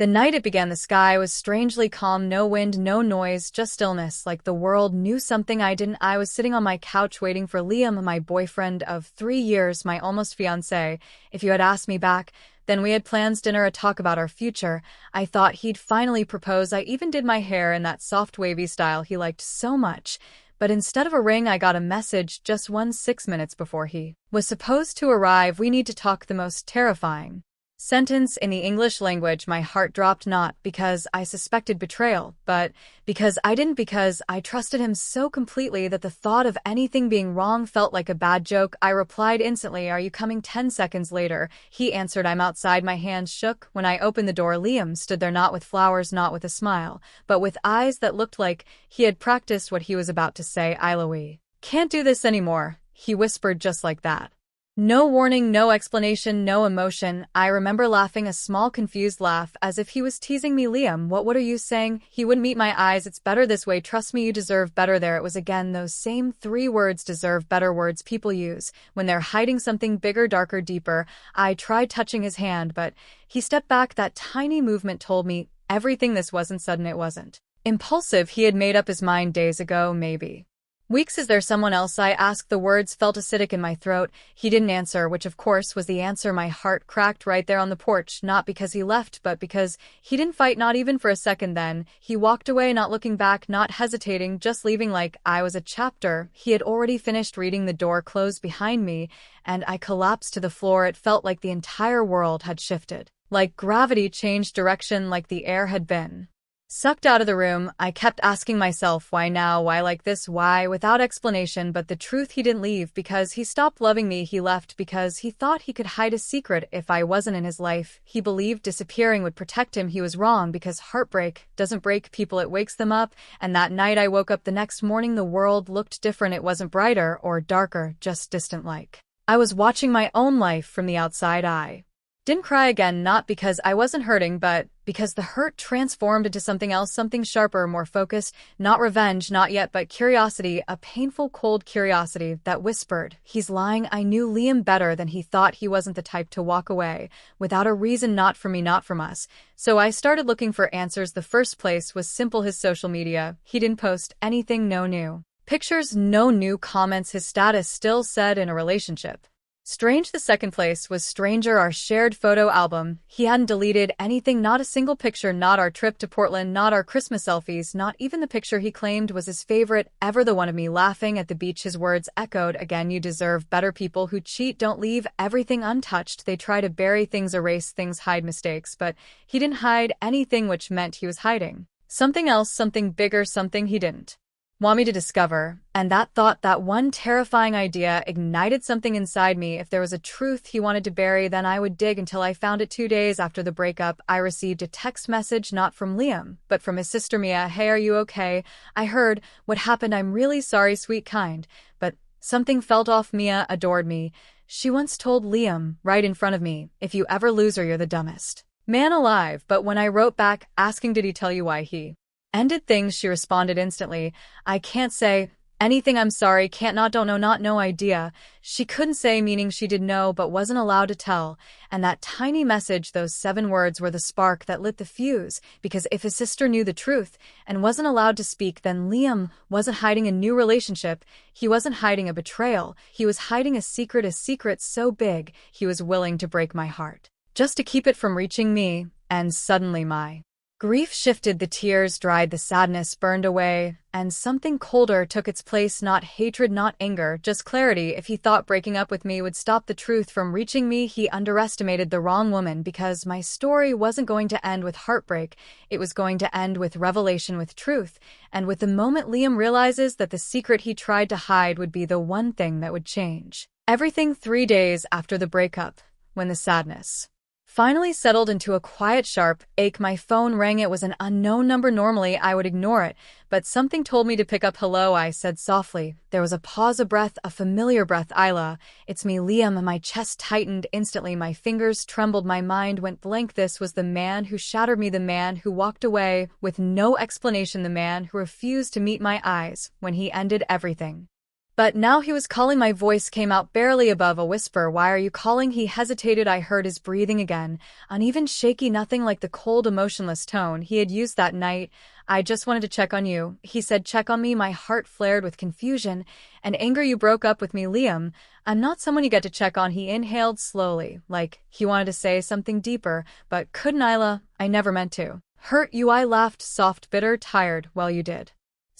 The night it began, the sky was strangely calm, no wind, no noise, just stillness, like the world knew something I didn't. I was sitting on my couch waiting for Liam, my boyfriend of 3 years, my almost fiancé. If you had asked me back, then we had plans, dinner, a talk about our future. I thought he'd finally propose. I even did my hair in that soft wavy style he liked so much. But instead of a ring, I got a message just 6 minutes before he was supposed to arrive. "We need to talk." The most terrifying sentence in the English language. My heart dropped, not because I suspected betrayal, but because I trusted him so completely that the thought of anything being wrong felt like a bad joke. I replied instantly, "Are you coming?" 10 seconds later, he answered, "I'm outside." My hands shook. When I opened the door, Liam stood there, not with flowers, not with a smile, but with eyes that looked like he had practiced what he was about to say. "Iloe, can't do this anymore," he whispered, just like that. No warning, no explanation, no emotion. I remember laughing, a small confused laugh, as if he was teasing me. "Liam, what are you saying?" He wouldn't meet my eyes. "It's better this way. Trust me, you deserve better." There it was again, those same 3 words, deserve better, words people use when they're hiding something bigger, darker, deeper. I tried touching his hand, but he stepped back. That tiny movement told me everything. This wasn't sudden, it wasn't impulsive. He had made up his mind days ago, maybe weeks. "Is there someone else?" I asked. The words felt acidic in my throat. He didn't answer, which of course was the answer. My heart cracked right there on the porch, not because he left, but because he didn't fight, not even for a second. Then he walked away, not looking back, not hesitating, just leaving like I was a chapter he had already finished reading. The door closed behind me, and I collapsed to the floor. It felt like the entire world had shifted, like gravity changed direction, like the air had been sucked out of the room. I kept asking myself, why now? Why like this? Why? Without explanation. But the truth, he didn't leave because he stopped loving me. He left because he thought he could hide a secret if I wasn't in his life. He believed disappearing would protect him. He was wrong, because heartbreak doesn't break people, it wakes them up. And that night I woke up the next morning, the world looked different. It wasn't brighter or darker, just distant, like I was watching my own life from the outside. I didn't cry again, not because I wasn't hurting, but because the hurt transformed into something else, something sharper, more focused. Not revenge, not yet, but curiosity, a painful, cold curiosity that whispered, "He's lying." I knew Liam better than he thought. He wasn't the type to walk away without a reason, not for me, not from us. So I started looking for answers. The first place was simple: his social media. He didn't post anything, no new pictures, no new comments. His status still said in a relationship. Strange. The second place was stranger, our shared photo album. He hadn't deleted anything, not a single picture, not our trip to Portland, not our Christmas selfies, not even the picture he claimed was his favorite ever, the one of me laughing at the beach. His words echoed again, "You deserve better." People who cheat don't leave everything untouched. They try to bury things, erase things, hide mistakes, but he didn't hide anything, which meant he was hiding something else, something bigger, something he didn't want me to discover. And that thought, that one terrifying idea, ignited something inside me. If there was a truth he wanted to bury, then I would dig until I found it. 2 days after the breakup, I received a text message, not from Liam, but from his sister Mia. "Hey, are you okay? I heard what happened. I'm really sorry." Sweet, kind, but something felt off. Mia adored me. She once told Liam, right in front of me, "If you ever lose her, you're the dumbest man alive." But when I wrote back asking, "Did he tell you why he ended things?" she responded instantly, "I can't say anything. I'm sorry. Can't, not, don't know, not, no idea." She couldn't say, meaning she did know but wasn't allowed to tell. And that tiny message, those 7 words, were the spark that lit the fuse. Because if his sister knew the truth and wasn't allowed to speak, then Liam wasn't hiding a new relationship. He wasn't hiding a betrayal. He was hiding a secret so big he was willing to break my heart just to keep it from reaching me. And suddenly my grief shifted. The tears dried, the sadness burned away, and something colder took its place. Not hatred, not anger, just clarity. If he thought breaking up with me would stop the truth from reaching me, he underestimated the wrong woman, because my story wasn't going to end with heartbreak. It was going to end with revelation, with truth, and with the moment Liam realizes that the secret he tried to hide would be the one thing that would change everything. 3 days after the breakup, when the sadness finally settled into a quiet, sharp ache, my phone rang. It was an unknown number. Normally I would ignore it, but something told me to pick up. "Hello," I said softly. There was a pause, a breath, a familiar breath. "Isla, it's me, Liam." My chest tightened instantly. My fingers trembled. My mind went blank. This was the man who shattered me, the man who walked away with no explanation, the man who refused to meet my eyes when he ended everything. But now he was calling. My voice came out barely above a whisper. Why are you calling? He hesitated. I heard his breathing again, uneven, shaky, nothing like the cold, emotionless tone he had used that night. I just wanted to check on you, he said. Check on me? My heart flared with confusion and anger. You broke up with me, Liam. I'm not someone you get to check on. He inhaled slowly, like he wanted to say something deeper, but couldn't. Isla, I never meant to hurt you. I laughed, soft, bitter, tired. Well, you did.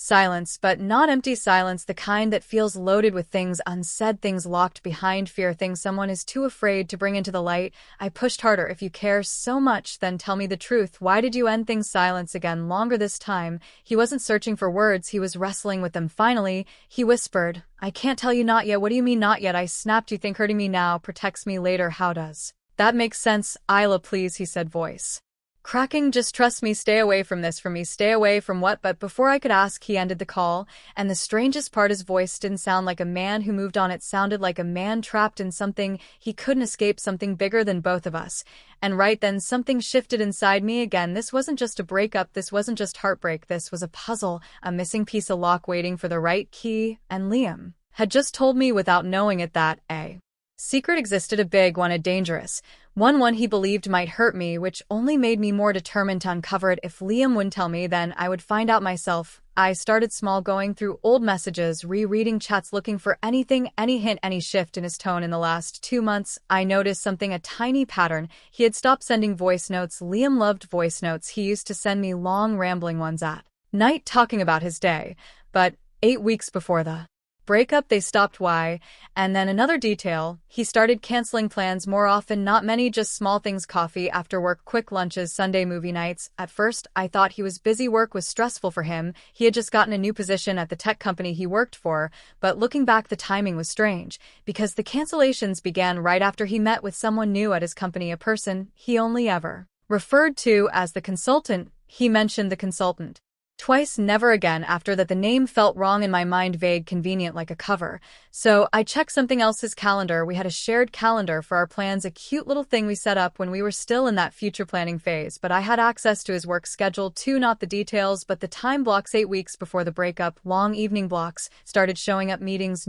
Silence, but not empty silence, the kind that feels loaded with things unsaid, things locked behind fear, things someone is too afraid to bring into the light. I pushed harder. If you care so much, then tell me the truth. Why did you end things? Silence again, longer this time. He wasn't searching for words, he was wrestling with them. Finally, he whispered, I can't tell you. Not yet. What do you mean not yet? I snapped. You think hurting me now protects me later? How does that make sense? Isla, please, he said, voice cracking. Just trust me. Stay away from this. From me? Stay away from what? But before I could ask, he ended the call, and the strangest part, his voice didn't sound like a man who moved on. It sounded like a man trapped in something he couldn't escape, something bigger than both of us. And right then, something shifted inside me again. This wasn't just a breakup, this wasn't just heartbreak, this was a puzzle, a missing piece, a lock waiting for the right key. And Liam had just told me without knowing it that a secret existed, a big one, a dangerous one he believed might hurt me, which only made me more determined to uncover it. If Liam wouldn't tell me, then I would find out myself. I started small, going through old messages, rereading chats, looking for anything, any hint, any shift in his tone. In the last 2 months, I noticed something, a tiny pattern. He had stopped sending voice notes. Liam loved voice notes. He used to send me long, rambling ones at night, talking about his day. But 8 weeks before the breakup, they stopped. Why? And then another detail, he started canceling plans more often. Not many, just small things, coffee after work, quick lunches, Sunday movie nights. At first, I thought he was busy. Work was stressful for him. He had just gotten a new position at the tech company he worked for. But looking back, the timing was strange, because the cancellations began right after he met with someone new at his company, a person he only ever referred to as the consultant. He mentioned the consultant twice, never again. After that, the name felt wrong in my mind, vague, convenient, like a cover. So I checked something else, his calendar. We had a shared calendar for our plans, a cute little thing we set up when we were still in that future planning phase. But I had access to his work schedule too, not the details, but the time blocks. 8 weeks before the breakup, long evening blocks started showing up, meetings,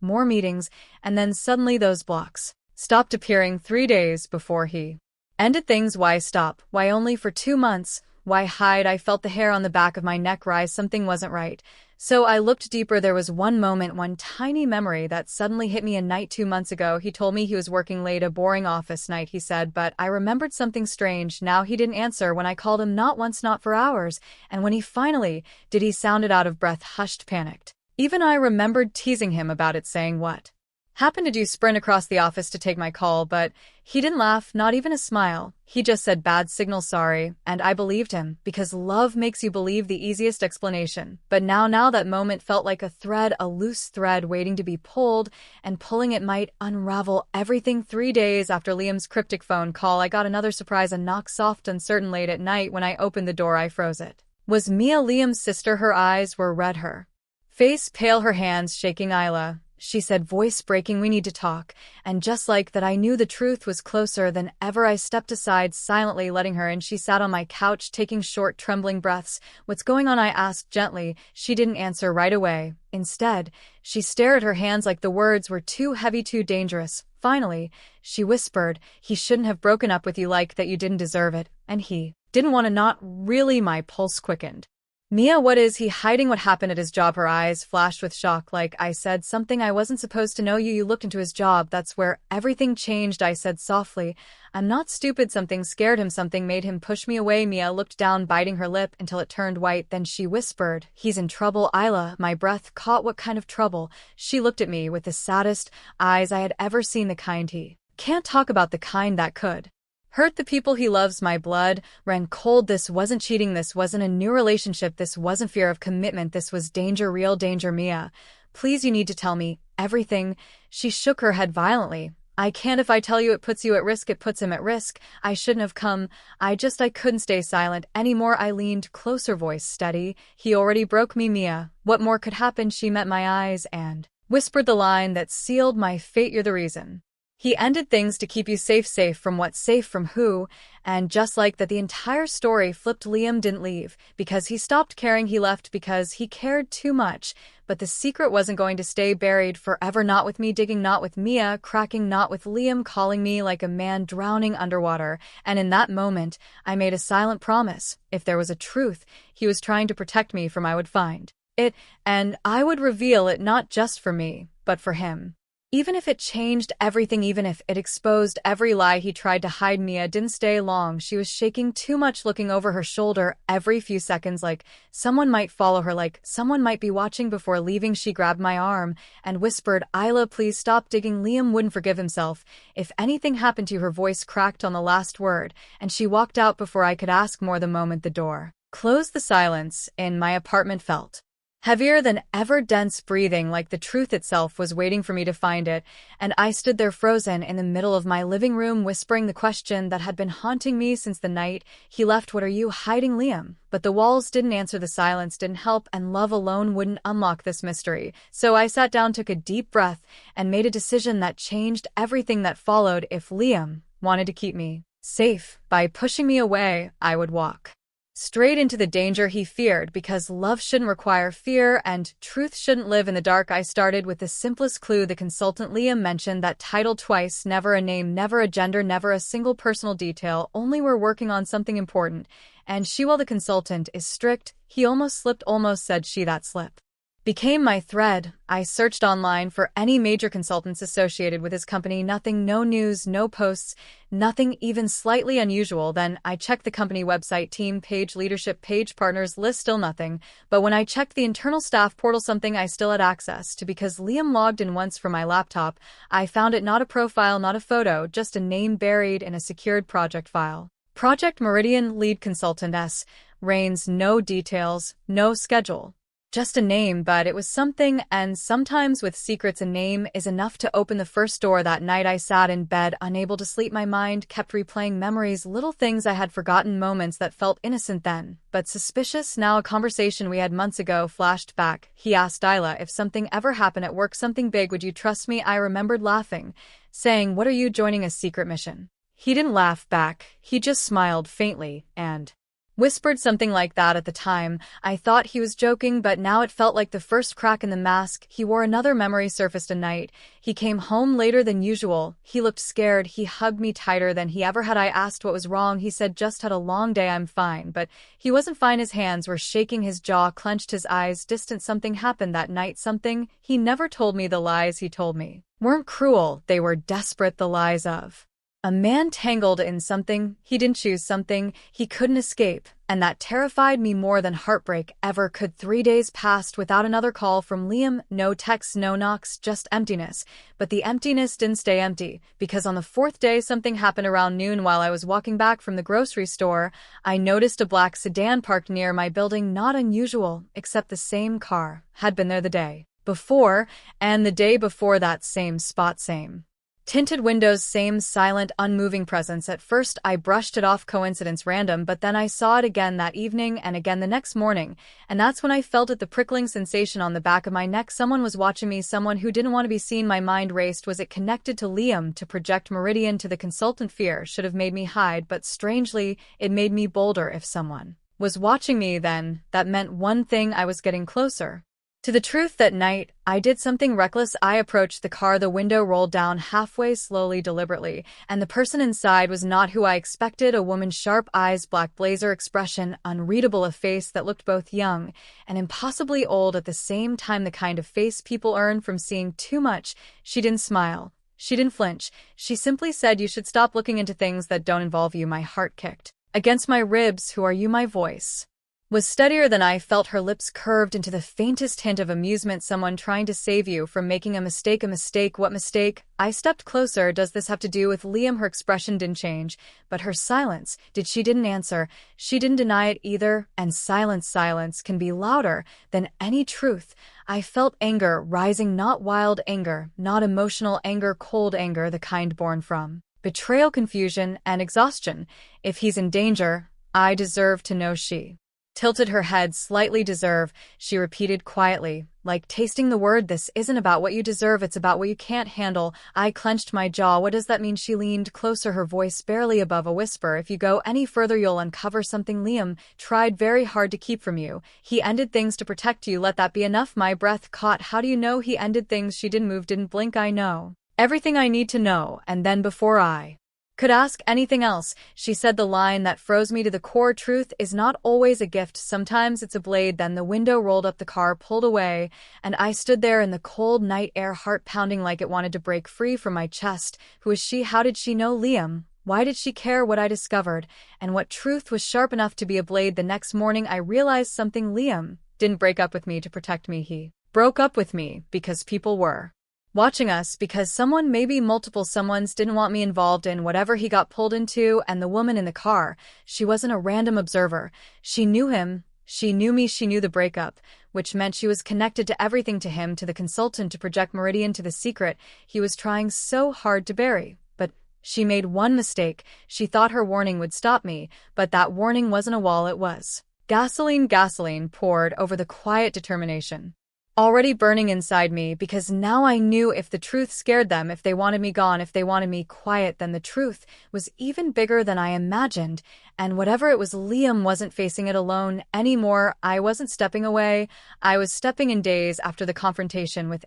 more meetings, and then suddenly those blocks stopped appearing. 3 days before he ended things. Why stop? Why only for 2 months? Why hide? I felt the hair on the back of my neck rise. Something wasn't right. So I looked deeper. There was one moment, one tiny memory that suddenly hit me. A night 2 months ago, he told me he was working late, a boring office night, he said, but I remembered something strange. Now he didn't answer when I called him, not once, not for hours. And when he finally did, he sounded out of breath, hushed, panicked. Even I remembered teasing him about it, saying, what happened? Did you sprint across the office to take my call? But he didn't laugh, not even a smile. He just said, bad signal, sorry. And I believed him, because love makes you believe the easiest explanation. But now that moment felt like a thread, a loose thread waiting to be pulled, and pulling it might unravel everything. 3 days after Liam's cryptic phone call, I got another surprise, a knock, soft, uncertain, late at night. When I opened the door, I froze. It was Mia, Liam's sister. Her eyes were red, her face pale, her hands shaking. Isla, she said, voice breaking, we need to talk. And just like that, I knew the truth was closer than ever. I stepped aside, silently letting her in. She sat on my couch, taking short, trembling breaths. What's going on? I asked gently. She didn't answer right away. Instead, she stared at her hands like the words were too heavy, too dangerous. Finally, she whispered, he shouldn't have broken up with you, like that. You didn't deserve it. And he didn't want to. Not really. My pulse quickened. Mia, what is he hiding? What happened at his job? Her eyes flashed with shock. Like I said something I wasn't supposed to know. You looked into his job. That's where everything changed, I said softly. I'm not stupid. Something scared him. Something made him push me away. Mia looked down, biting her lip until it turned white. Then she whispered, he's in trouble. Isla, my breath caught. What kind of trouble? She looked at me with the saddest eyes I had ever seen, the kind he can't talk about, the kind that could hurt the people he loves. My blood ran cold. This wasn't cheating. This wasn't a new relationship. This wasn't fear of commitment. This was danger, real danger. Mia, please, you need to tell me everything. She shook her head violently. I can't. If I tell you, it puts you at risk. It puts him at risk. I shouldn't have come. I couldn't stay silent anymore. I leaned closer, voice steady. He already broke me, Mia. What more could happen? She met my eyes and whispered the line that sealed my fate. You're the reason He ended things to keep you safe from what, safe from who, and just like that the entire story flipped. Liam didn't leave because he stopped caring, he left because he cared too much, but the secret wasn't going to stay buried forever, not with me digging, not with Mia cracking, not with Liam calling me like a man drowning underwater, and in that moment, I made a silent promise. If there was a truth he was trying to protect me from, I would find it, and I would reveal it, not just for me, but for him. Even if it changed everything, even if it exposed every lie he tried to hide. Mia didn't stay long. She was shaking too much, looking over her shoulder every few seconds like someone might follow her, like someone might be watching. Before leaving, she grabbed my arm and whispered, "Isla, please stop digging. Liam wouldn't forgive himself if anything happened to you." Her voice cracked on the last word, and she walked out before I could ask more. The moment the door closed, the silence in my apartment felt heavier than ever, dense, breathing like the truth itself was waiting for me to find it, and I stood there frozen in the middle of my living room, whispering the question that had been haunting me since the night he left. "What are you hiding, Liam?" But the walls didn't answer, the silence didn't help, and love alone wouldn't unlock this mystery. So I sat down, took a deep breath, and made a decision that changed everything that followed. If Liam wanted to keep me safe by pushing me away, I would walk straight into the danger he feared, because love shouldn't require fear and truth shouldn't live in the dark. I started with the simplest clue: the consultant. Liam mentioned that title twice, never a name, never a gender, never a single personal detail, only we're working on something important. And she, while the consultant is strict, he almost slipped, almost said she. That slip became my thread. I searched online for any major consultants associated with his company. Nothing, no news, no posts, nothing even slightly unusual. Then I checked the company website, team page, leadership page, partners list, still nothing. But when I checked the internal staff portal, something I still had access to because Liam logged in once from my laptop, I found it. Not a profile, not a photo, just a name buried in a secured project file. Project Meridian, lead consultant S. Rains, no details, no schedule. Just a name, but it was something, and sometimes with secrets, a name is enough to open the first door. That night I sat in bed, unable to sleep. My mind kept replaying memories, little things I had forgotten, moments that felt innocent then, but suspicious now. A conversation we had months ago flashed back. He asked Isla, if something ever happened at work, something big, would you trust me? I remembered laughing, saying, "What are you, joining a secret mission?" He didn't laugh back, he just smiled faintly, and whispered something like that. At the time, I thought he was joking, but now it felt like the first crack in the mask he wore. Another memory surfaced. A night he came home later than usual. He looked scared. He hugged me tighter than he ever had. I asked what was wrong. He said, "Just had a long day, I'm fine." But he wasn't fine. His hands were shaking, his jaw clenched, his eyes distant. Something happened that night, something he never told me. The lies he told me weren't cruel, they were desperate. The lies of a man tangled in something he didn't choose, something he couldn't escape, and that terrified me more than heartbreak ever could. 3 days passed without another call from Liam, no texts, no knocks, just emptiness. But the emptiness didn't stay empty, because on the fourth day something happened. Around noon, while I was walking back from the grocery store, I noticed a black sedan parked near my building. Not unusual, except the same car had been there the day before, and the day before that, same spot, same tinted windows, same silent, unmoving presence. At first, I brushed it off, coincidence, random, but then I saw it again that evening and again the next morning, and that's when I felt it, the prickling sensation on the back of my neck. Someone was watching me, someone who didn't want to be seen. My mind raced. Was it connected to Liam, to Project Meridian, to the consultant? Fear should have made me hide, but strangely, it made me bolder. If someone was watching me, then that meant one thing: I was getting closer to the truth. That night, I did something reckless. I approached the car, the window rolled down halfway, slowly, deliberately, and the person inside was not who I expected. A woman, sharp eyes, black blazer, expression unreadable, a face that looked both young and impossibly old at the same time, the kind of face people earn from seeing too much. She didn't smile. She didn't flinch. She simply said, "You should stop looking into things that don't involve you." My heart kicked against my ribs. "Who are you?" My voice was steadier than I felt. Her lips curved into the faintest hint of amusement. "Someone trying to save you from making a mistake." "A mistake? What mistake?" I stepped closer. "Does this have to do with Liam?" Her expression didn't change, but her silence did. She didn't answer. She didn't deny it either, and silence can be louder than any truth. I felt anger rising, not wild anger, not emotional anger, cold anger, the kind born from betrayal, confusion, and exhaustion. If he's in danger, I deserve to know. She tilted her head slightly. Deserve, she repeated quietly, like tasting the word. This isn't about what you deserve, it's about what you can't handle. I clenched my jaw. What does that mean? She leaned closer, her voice barely above a whisper. If you go any further, you'll uncover something Liam tried very hard to keep from you. He ended things to protect you. Let that be enough. My breath caught. How do you know he ended things? She didn't move, didn't blink. I know everything I need to know, and then before I could ask anything else, she said the line that froze me to the core. Truth is not always a gift, sometimes it's a blade. Then the window rolled up, the car pulled away, and I stood there in the cold night air, heart pounding like it wanted to break free from my chest. Who is she? How did she know Liam? Why did she care what I discovered? And what truth was sharp enough to be a blade? The next morning I realized something. Liam didn't break up with me to protect me. He broke up with me because people were watching us, because someone, maybe multiple someones, didn't want me involved in whatever he got pulled into. And the woman in the car, she wasn't a random observer. She knew him, she knew me, she knew the breakup, which meant she was connected to everything, to him, to the consultant, to Project Meridian, to the secret he was trying so hard to bury. But she made one mistake. She thought her warning would stop me, but that warning wasn't a wall, it was gasoline. Gasoline poured over the quiet determination already burning inside me, because now I knew if the truth scared them, if they wanted me gone, if they wanted me quiet, then the truth was even bigger than I imagined. And whatever it was, Liam wasn't facing it alone anymore. I wasn't stepping away. I was stepping in. Days after the confrontation with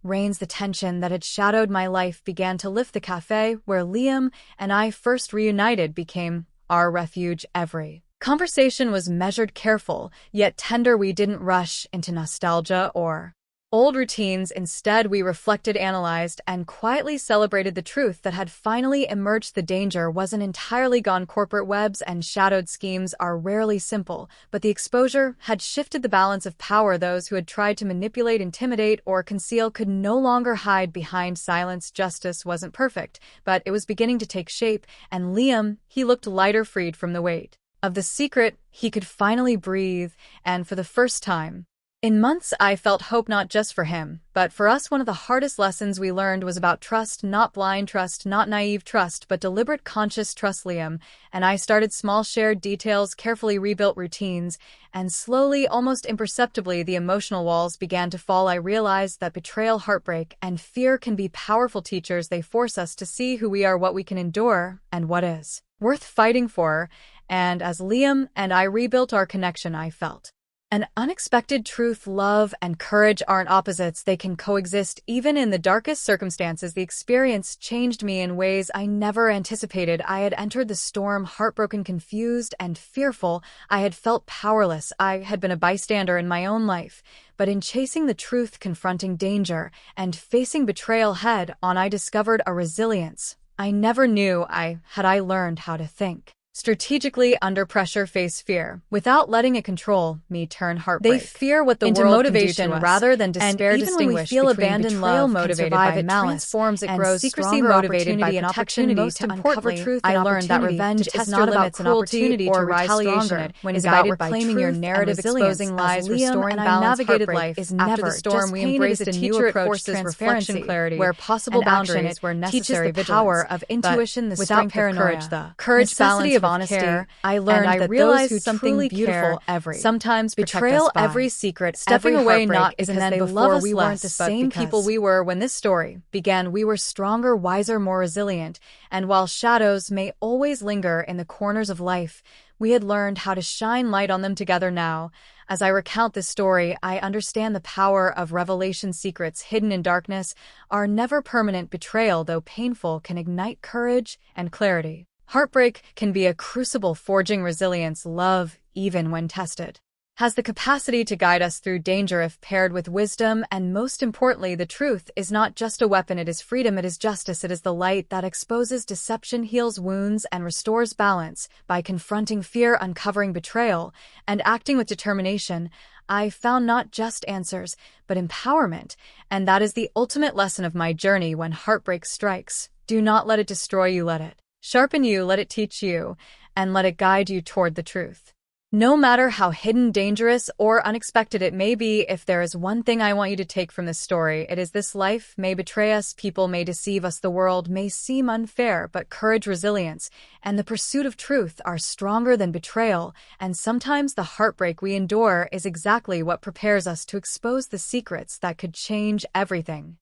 Rains, the tension that had shadowed my life began to lift. The cafe where Liam and I first reunited became our refuge. Every conversation was measured, careful, yet tender. We didn't rush into nostalgia or old routines. Instead, we reflected, analyzed, and quietly celebrated the truth that had finally emerged. The danger wasn't entirely gone. Corporate webs and shadowed schemes are rarely simple, but the exposure had shifted the balance of power. Those who had tried to manipulate, intimidate, or conceal could no longer hide behind silence. Justice wasn't perfect, but it was beginning to take shape, and Liam, he looked lighter, freed from the weight of the secret. He could finally breathe, and for the first time in months, I felt hope, not just for him, but for us. One of the hardest lessons we learned was about trust, not blind trust, not naive trust, but deliberate, conscious trust. Liam and I started small, shared details, carefully rebuilt routines, and slowly, almost imperceptibly, the emotional walls began to fall. I realized that betrayal, heartbreak, and fear can be powerful teachers. They force us to see who we are, what we can endure, and what is worth fighting for. And as Liam and I rebuilt our connection, I felt an unexpected truth. Love and courage aren't opposites, they can coexist even in the darkest circumstances. The experience changed me in ways I never anticipated. I had entered the storm heartbroken, confused, and fearful. I had felt powerless. I had been a bystander in my own life. But in chasing the truth, confronting danger, and facing betrayal head on, I discovered a resilience I never knew I had. I learned how to think strategically under pressure, face fear without letting it control me, turn heartbreak. They fear what the into world motivation can do to us, rather than despair. And even when we feel abandoned, love motivated by malice, transforms, it grows. Secrecy motivated by protection. Most importantly, truth, I learned that revenge is not about cruelty or retaliation. When is about reclaiming your narrative, exposing lies, restoring balance. Navigated life is never the storm. We embraced a new approach, transparency, clarity, where possible boundaries were necessary. The power of intuition, the strength of courage, the necessity of honesty. I learned that realized those who something beautiful sometimes betrayal, every secret, stepping away, not because they love us, we weren't the same people we were when this story began. We were stronger, wiser, more resilient, and while shadows may always linger in the corners of life, we had learned how to shine light on them together. Now, as I recount this story, I understand the power of revelation. Secrets hidden in darkness are never permanent. Betrayal, though painful, can ignite courage and clarity. Heartbreak can be a crucible forging resilience. Love, even when tested, has the capacity to guide us through danger if paired with wisdom. And most importantly, the truth is not just a weapon, it is freedom, it is justice, it is the light that exposes deception, heals wounds, and restores balance. By confronting fear, uncovering betrayal, and acting with determination, I found not just answers, but empowerment. And that is the ultimate lesson of my journey. When heartbreak strikes, do not let it destroy you, let it sharpen you, let it teach you, and let it guide you toward the truth. No matter how hidden, dangerous, or unexpected it may be, if there is one thing I want you to take from this story, it is this: life may betray us, people may deceive us, the world may seem unfair, but courage, resilience, and the pursuit of truth are stronger than betrayal, and sometimes the heartbreak we endure is exactly what prepares us to expose the secrets that could change everything.